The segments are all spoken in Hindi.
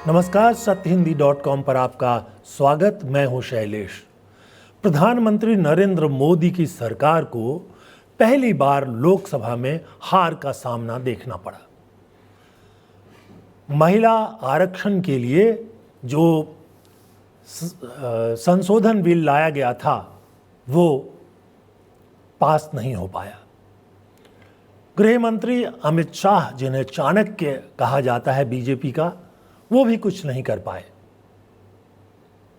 नमस्कार, सत्यहिंदी.com पर आपका स्वागत। मैं हूं शैलेश। प्रधानमंत्री नरेंद्र मोदी की सरकार को पहली बार लोकसभा में हार का सामना देखना पड़ा। महिला आरक्षण के लिए जो संशोधन बिल लाया गया था वो पास नहीं हो पाया। गृह मंत्री अमित शाह, जिन्हें चाणक्य कहा जाता है बीजेपी का, वो भी कुछ नहीं कर पाए।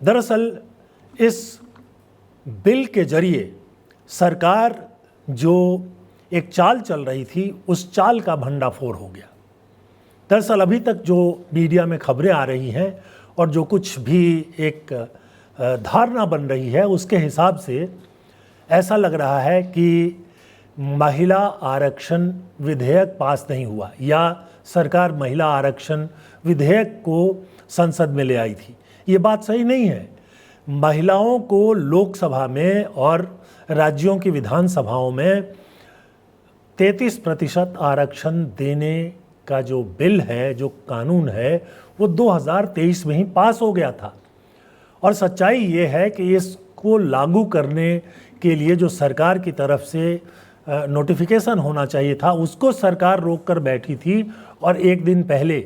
दरअसल इस बिल के जरिए सरकार जो एक चाल चल रही थी, उस चाल का भंडाफोड़ हो गया। दरअसल अभी तक जो मीडिया में खबरें आ रही हैं और जो कुछ भी एक धारणा बन रही है, उसके हिसाब से ऐसा लग रहा है कि महिला आरक्षण विधेयक पास नहीं हुआ, या सरकार महिला आरक्षण विधेयक को संसद में ले आई थी। ये बात सही नहीं है। महिलाओं को लोकसभा में और राज्यों की विधानसभाओं में 33% आरक्षण देने का जो बिल है, जो कानून है, वो 2023 में ही पास हो गया था। और सच्चाई ये है कि इसको लागू करने के लिए जो सरकार की तरफ से नोटिफिकेशन होना चाहिए था, उसको सरकार रोक कर बैठी थी। और एक दिन पहले,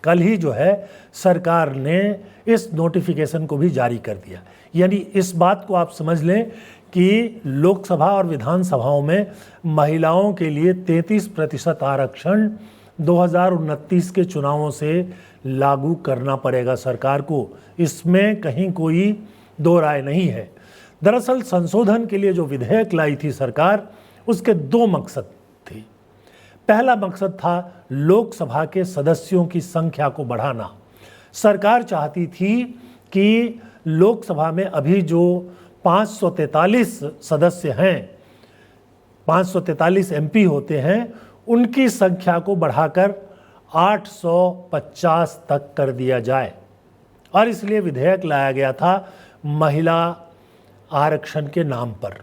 कल ही जो है, सरकार ने इस नोटिफिकेशन को भी जारी कर दिया। यानी इस बात को आप समझ लें कि लोकसभा और विधानसभाओं में महिलाओं के लिए 33% आरक्षण 2029 के चुनावों से लागू करना पड़ेगा सरकार को। इसमें कहीं कोई दो राय नहीं है। दरअसल संशोधन के लिए जो विधेयक लाई थी सरकार, उसके दो मकसद थे। पहला मकसद था लोकसभा के सदस्यों की संख्या को बढ़ाना। सरकार चाहती थी कि लोकसभा में अभी जो 543 सदस्य हैं, 543 एमपी होते हैं, उनकी संख्या को बढ़ाकर 850 तक कर दिया जाए। और इसलिए विधेयक लाया गया था महिला आरक्षण के नाम पर।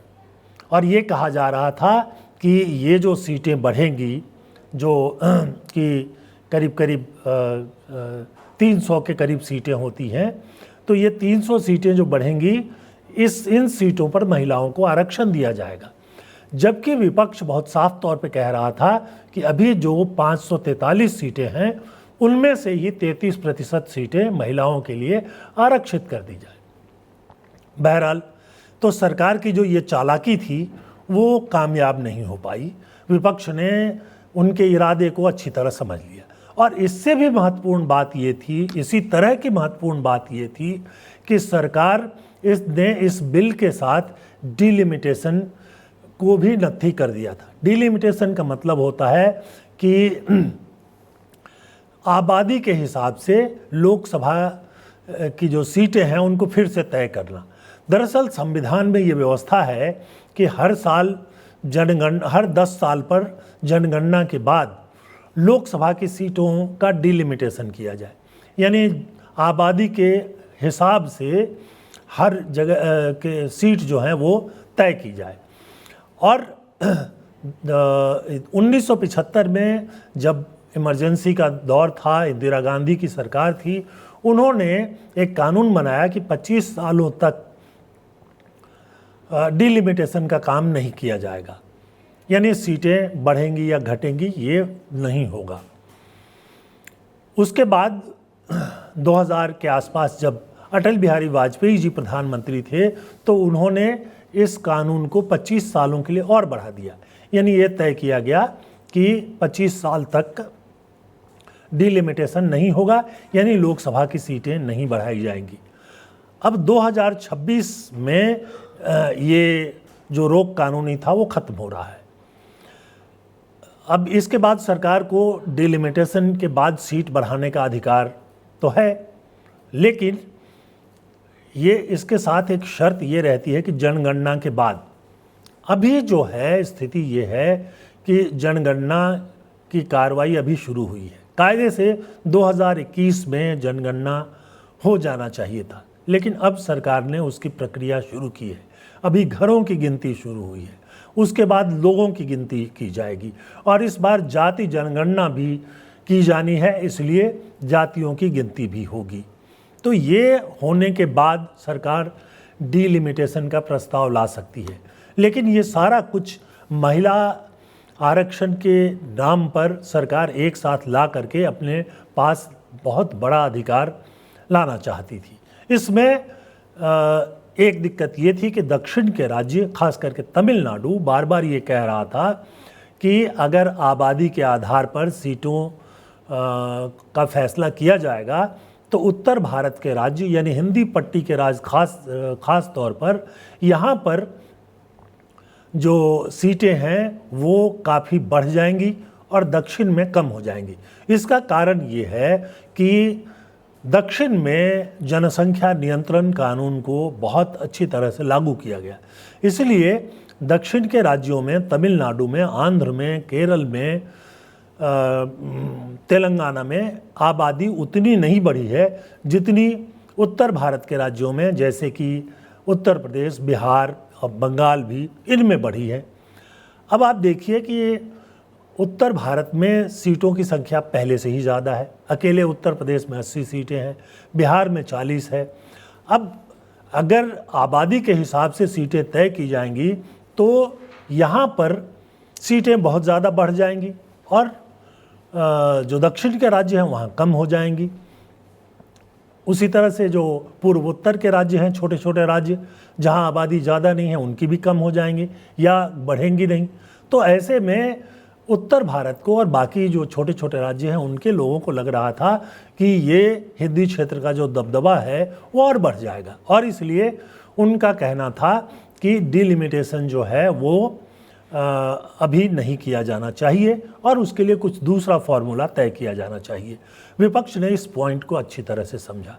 और ये कहा जा रहा था कि ये जो सीटें बढ़ेंगी, जो कि करीब करीब 300 के करीब सीटें होती हैं, तो ये 300 सीटें जो बढ़ेंगी, इन सीटों पर महिलाओं को आरक्षण दिया जाएगा। जबकि विपक्ष बहुत साफ तौर पे कह रहा था कि अभी जो 543 सीटें हैं, उनमें से ही 33% सीटें महिलाओं के लिए आरक्षित कर दी जाए। बहरहाल, तो सरकार की जो ये चालाकी थी वो कामयाब नहीं हो पाई। विपक्ष ने उनके इरादे को अच्छी तरह समझ लिया। और इससे भी महत्वपूर्ण बात ये थी, इसी तरह की महत्वपूर्ण बात ये थी कि सरकार ने इस बिल के साथ डिलिमिटेशन को भी नत्थी कर दिया था। डिलिमिटेशन का मतलब होता है कि आबादी के हिसाब से लोकसभा की जो सीटें हैं उनको फिर से तय करना। दरअसल संविधान में ये व्यवस्था है कि हर 10 साल पर जनगणना के बाद लोकसभा की सीटों का डिलिमिटेशन किया जाए। यानी आबादी के हिसाब से हर जगह के सीट जो हैं वो तय की जाए। और 1975 में जब इमरजेंसी का दौर था, इंदिरा गांधी की सरकार थी, उन्होंने एक कानून बनाया कि 25 सालों तक डिलिमिटेशन का काम नहीं किया जाएगा। यानी सीटें बढ़ेंगी या घटेंगी, ये नहीं होगा। उसके बाद 2000 के आसपास जब अटल बिहारी वाजपेयी जी प्रधानमंत्री थे, तो उन्होंने इस कानून को 25 सालों के लिए और बढ़ा दिया। यानी ये तय किया गया कि 25 साल तक डिलिमिटेशन नहीं होगा, यानी लोकसभा की सीटें नहीं बढ़ाई जाएंगी। अब 2026 में ये जो रोक कानूनी था वो ख़त्म हो रहा है। अब इसके बाद सरकार को डिलिमिटेशन के बाद सीट बढ़ाने का अधिकार तो है, लेकिन ये इसके साथ एक शर्त ये रहती है कि जनगणना के बाद। अभी जो है स्थिति ये है कि जनगणना की कार्रवाई अभी शुरू हुई है। कायदे से 2021 में जनगणना हो जाना चाहिए था, लेकिन अब सरकार ने उसकी प्रक्रिया शुरू की है। अभी घरों की गिनती शुरू हुई है, उसके बाद लोगों की गिनती की जाएगी। और इस बार जाति जनगणना भी की जानी है, इसलिए जातियों की गिनती भी होगी। तो ये होने के बाद सरकार डिलिमिटेशन का प्रस्ताव ला सकती है। लेकिन ये सारा कुछ महिला आरक्षण के नाम पर सरकार एक साथ ला करके अपने पास बहुत बड़ा अधिकार लाना चाहती थी। इसमें एक दिक्कत ये थी कि दक्षिण के राज्य, खास करके तमिलनाडु, बार बार ये कह रहा था कि अगर आबादी के आधार पर सीटों का फैसला किया जाएगा तो उत्तर भारत के राज्य यानी हिंदी पट्टी के राज्य खास तौर पर यहाँ पर जो सीटें हैं वो काफ़ी बढ़ जाएंगी और दक्षिण में कम हो जाएंगी। इसका कारण ये है कि दक्षिण में जनसंख्या नियंत्रण कानून को बहुत अच्छी तरह से लागू किया गया, इसलिए दक्षिण के राज्यों में, तमिलनाडु में, आंध्र में, केरल में, तेलंगाना में आबादी उतनी नहीं बढ़ी है जितनी उत्तर भारत के राज्यों में, जैसे कि उत्तर प्रदेश, बिहार और बंगाल भी, इनमें बढ़ी है। अब आप देखिए कि उत्तर भारत में सीटों की संख्या पहले से ही ज़्यादा है। अकेले उत्तर प्रदेश में 80 सीटें हैं, बिहार में 40 है। अब अगर आबादी के हिसाब से सीटें तय की जाएंगी तो यहाँ पर सीटें बहुत ज़्यादा बढ़ जाएंगी और जो दक्षिण के राज्य हैं वहाँ कम हो जाएंगी। उसी तरह से जो पूर्वोत्तर के राज्य हैं, छोटे छोटे राज्य जहाँ आबादी ज़्यादा नहीं है, उनकी भी कम हो जाएंगी या बढ़ेंगी नहीं। तो ऐसे में उत्तर भारत को और बाकी जो छोटे छोटे राज्य हैं उनके लोगों को लग रहा था कि ये हिंदी क्षेत्र का जो दबदबा है वो और बढ़ जाएगा, और इसलिए उनका कहना था कि डिलिमिटेशन जो है वो अभी नहीं किया जाना चाहिए और उसके लिए कुछ दूसरा फॉर्मूला तय किया जाना चाहिए। विपक्ष ने इस पॉइंट को अच्छी तरह से समझा।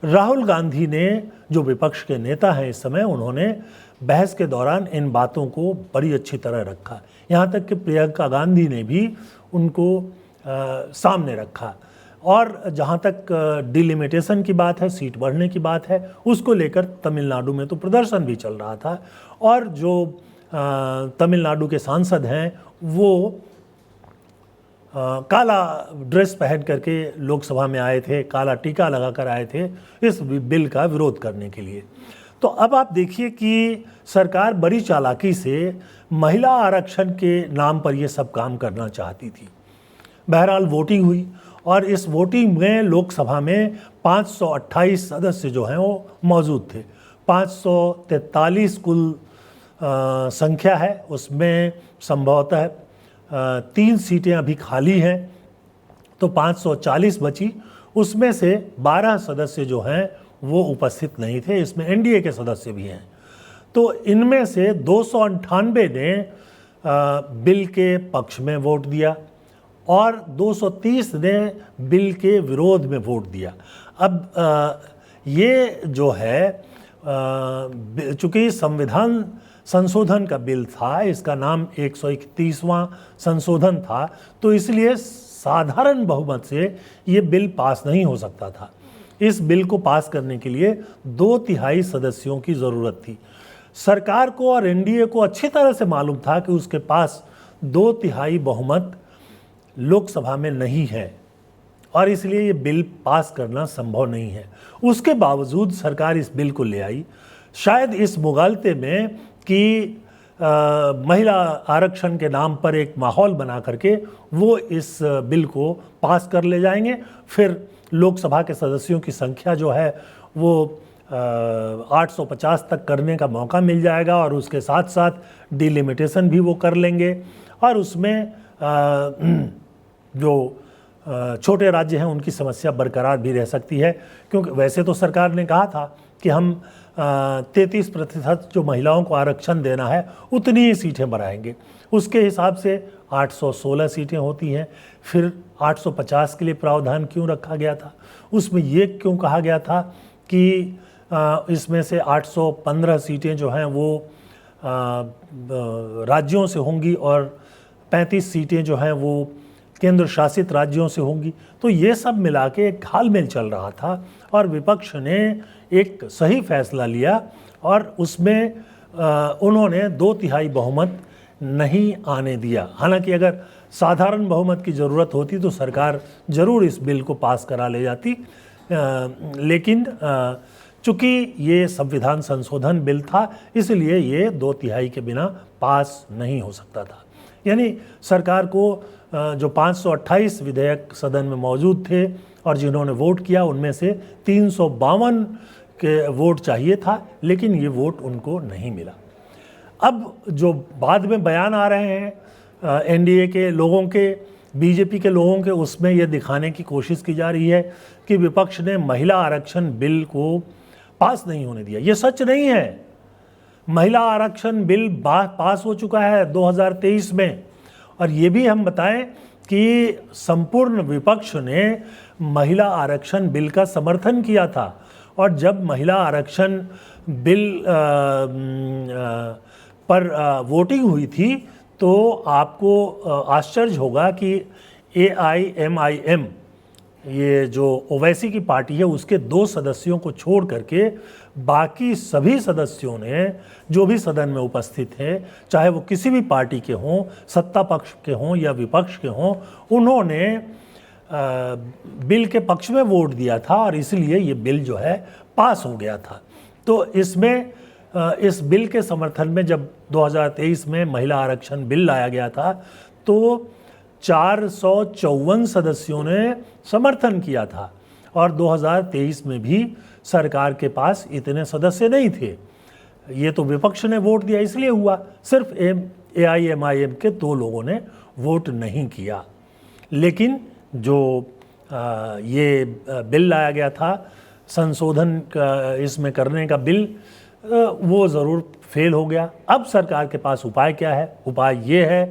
राहुल गांधी ने, जो विपक्ष के नेता हैं इस समय, उन्होंने बहस के दौरान इन बातों को बड़ी अच्छी तरह रखा। यहाँ तक कि प्रियंका गांधी ने भी उनको सामने रखा। और जहाँ तक डिलिमिटेशन की बात है, सीट बढ़ने की बात है, उसको लेकर तमिलनाडु में तो प्रदर्शन भी चल रहा था और जो तमिलनाडु के सांसद हैं वो काला ड्रेस पहन करके लोकसभा में आए थे, काला टीका लगाकर आए थे इस बिल का विरोध करने के लिए। तो अब आप देखिए कि सरकार बड़ी चालाकी से महिला आरक्षण के नाम पर ये सब काम करना चाहती थी। बहरहाल वोटिंग हुई और इस वोटिंग में लोकसभा में 528 सदस्य जो हैं वो मौजूद थे। 543 कुल संख्या है, उसमें संभवतः 3 सीटें अभी खाली हैं, तो 540 बची। उसमें से 12 सदस्य जो हैं वो उपस्थित नहीं थे, इसमें एनडीए के सदस्य भी हैं। तो इनमें से 298 ने बिल के पक्ष में वोट दिया और 230 ने बिल के विरोध में वोट दिया। अब ये जो है, चूँकि संविधान संशोधन का बिल था, इसका नाम 131वां संशोधन था, तो इसलिए साधारण बहुमत से ये बिल पास नहीं हो सकता था। इस बिल को पास करने के लिए 2/3 सदस्यों की ज़रूरत थी। सरकार को और एनडीए को अच्छी तरह से मालूम था कि उसके पास 2/3 बहुमत लोकसभा में नहीं है और इसलिए ये बिल पास करना संभव नहीं है। उसके बावजूद सरकार इस बिल को ले आई, शायद इस मुगालते में कि महिला आरक्षण के नाम पर एक माहौल बना करके वो इस बिल को पास कर ले जाएंगे। फिर लोकसभा के सदस्यों की संख्या जो है वो 850 तक करने का मौका मिल जाएगा और उसके साथ साथ डिलिमिटेशन भी वो कर लेंगे और उसमें जो छोटे राज्य हैं उनकी समस्या बरकरार भी रह सकती है, क्योंकि वैसे तो सरकार ने कहा था कि हम 33% जो महिलाओं को आरक्षण देना है उतनी ही सीटें बढ़ाएंगे। उसके हिसाब से 816 सीटें होती हैं। फिर 850 के लिए प्रावधान क्यों रखा गया था? उसमें ये क्यों कहा गया था कि इसमें से 815 सीटें जो हैं वो राज्यों से होंगी और 35 सीटें जो हैं वो केंद्र शासित राज्यों से होंगी। तो ये सब मिला के एक घालमेल चल रहा था और विपक्ष ने एक सही फैसला लिया और उसमें उन्होंने 2/3 बहुमत नहीं आने दिया। हालांकि अगर साधारण बहुमत की ज़रूरत होती तो सरकार ज़रूर इस बिल को पास करा ले जाती, लेकिन चूँकि ये संविधान संशोधन बिल था इसलिए ये 2/3 के बिना पास नहीं हो सकता था। यानी सरकार को जो 528 विधेयक सदन में मौजूद थे और जिन्होंने वोट किया उनमें से 352 के वोट चाहिए था, लेकिन ये वोट उनको नहीं मिला। अब जो बाद में बयान आ रहे हैं एनडीए के लोगों के, बीजेपी के लोगों के, उसमें यह दिखाने की कोशिश की जा रही है कि विपक्ष ने महिला आरक्षण बिल को पास नहीं होने दिया। ये सच नहीं है। महिला आरक्षण बिल पास हो चुका है 2023 में, और ये भी हम बताएं कि संपूर्ण विपक्ष ने महिला आरक्षण बिल का समर्थन किया था। और जब महिला आरक्षण बिल पर वोटिंग हुई थी तो आपको आश्चर्य होगा कि AIMIM, ये जो ओवैसी की पार्टी है, उसके 2 सदस्यों को छोड़ करके बाकी सभी सदस्यों ने, जो भी सदन में उपस्थित हैं, चाहे वो किसी भी पार्टी के हों, सत्ता पक्ष के हों या विपक्ष के हों, उन्होंने बिल के पक्ष में वोट दिया था और इसलिए ये बिल जो है पास हो गया था। तो इसमें इस बिल के समर्थन में जब 2023 में महिला आरक्षण बिल लाया गया था तो 454 सदस्यों ने समर्थन किया था, और 2023 में भी सरकार के पास इतने सदस्य नहीं थे। ये तो विपक्ष ने वोट दिया इसलिए हुआ, सिर्फ AIMIM के 2 लोगों ने वोट नहीं किया। लेकिन जो ये बिल लाया गया था संशोधन इसमें करने का बिल, वो ज़रूर फेल हो गया। अब सरकार के पास उपाय क्या है? उपाय ये है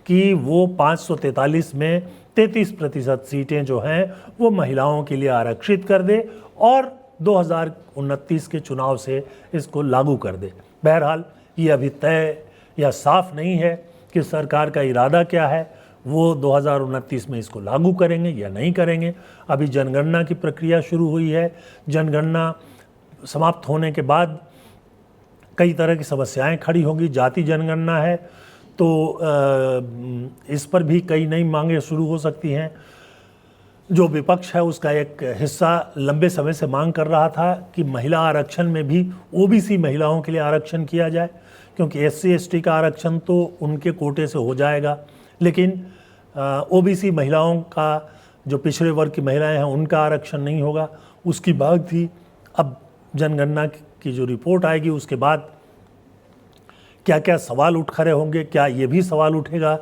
कि वो 543 में 33% सीटें जो हैं वो महिलाओं के लिए आरक्षित कर दे और 2029 के चुनाव से इसको लागू कर दे। बहरहाल ये अभी तय या साफ नहीं है कि सरकार का इरादा क्या है, वो 2029 में इसको लागू करेंगे या नहीं करेंगे। अभी जनगणना की प्रक्रिया शुरू हुई है। जनगणना समाप्त होने के बाद कई तरह की समस्याएं खड़ी होंगी। जाति जनगणना है तो इस पर भी कई नई मांगें शुरू हो सकती हैं। जो विपक्ष है उसका एक हिस्सा लंबे समय से मांग कर रहा था कि महिला आरक्षण में भी OBC महिलाओं के लिए आरक्षण किया जाए, क्योंकि SC ST का आरक्षण तो उनके कोटे से हो जाएगा, लेकिन OBC महिलाओं का, जो पिछड़े वर्ग की महिलाएं हैं, उनका आरक्षण नहीं होगा। उसकी मांग थी। अब जनगणना की जो रिपोर्ट आएगी उसके बाद क्या क्या सवाल उठ खड़े होंगे। क्या ये भी सवाल उठेगा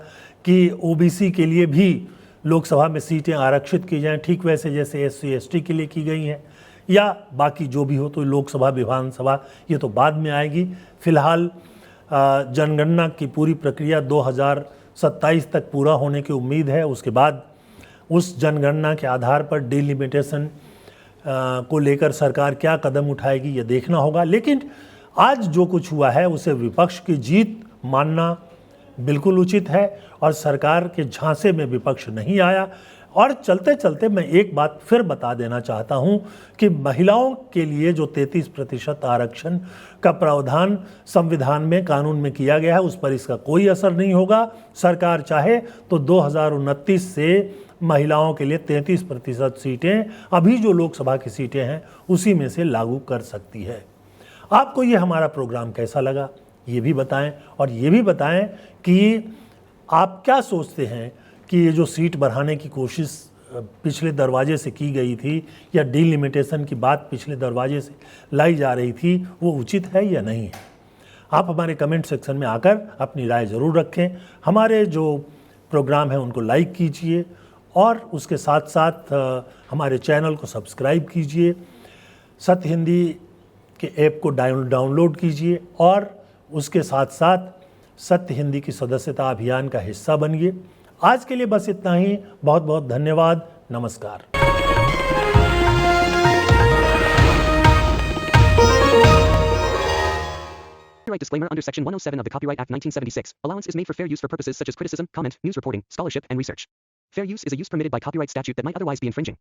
कि OBC के लिए भी लोकसभा में सीटें आरक्षित की जाएं, ठीक वैसे जैसे SC ST के लिए की गई हैं, या बाकी जो भी हो, तो लोकसभा विधानसभा ये तो बाद में आएगी। फिलहाल जनगणना की पूरी प्रक्रिया 2027 तक पूरा होने की उम्मीद है। उसके बाद उस जनगणना के आधार पर डिलिमिटेशन को लेकर सरकार क्या कदम उठाएगी ये देखना होगा। लेकिन आज जो कुछ हुआ है उसे विपक्ष की जीत मानना बिल्कुल उचित है, और सरकार के झांसे में विपक्ष नहीं आया। और चलते चलते मैं एक बात फिर बता देना चाहता हूं कि महिलाओं के लिए जो 33% आरक्षण का प्रावधान संविधान में, कानून में किया गया है, उस पर इसका कोई असर नहीं होगा। सरकार चाहे तो 2029 से महिलाओं के लिए 33% सीटें, अभी जो लोकसभा की सीटें हैं उसी में से लागू कर सकती है। आपको ये हमारा प्रोग्राम कैसा लगा ये भी बताएं, और ये भी बताएं कि आप क्या सोचते हैं कि ये जो सीट बढ़ाने की कोशिश पिछले दरवाजे से की गई थी, या डिलिमिटेशन की बात पिछले दरवाजे से लाई जा रही थी, वो उचित है या नहीं है। आप हमारे कमेंट सेक्शन में आकर अपनी राय ज़रूर रखें। हमारे जो प्रोग्राम हैं उनको लाइक कीजिए और उसके साथ साथ हमारे चैनल को सब्सक्राइब कीजिए। सत्य हिंदी के ऐप को डाउनलोड कीजिए और उसके साथ साथ सत्य हिंदी की सदस्यता अभियान का हिस्सा बनिए। आज के लिए बस इतना ही। बहुत बहुत धन्यवाद। नमस्कार। Copyright disclaimer under Section 107 of the Copyright Act 1976. Allowance is made for fair use for purposes such as criticism, comment, news reporting, scholarship, and research. Fair use is a use permitted by copyright statute that might otherwise be infringing.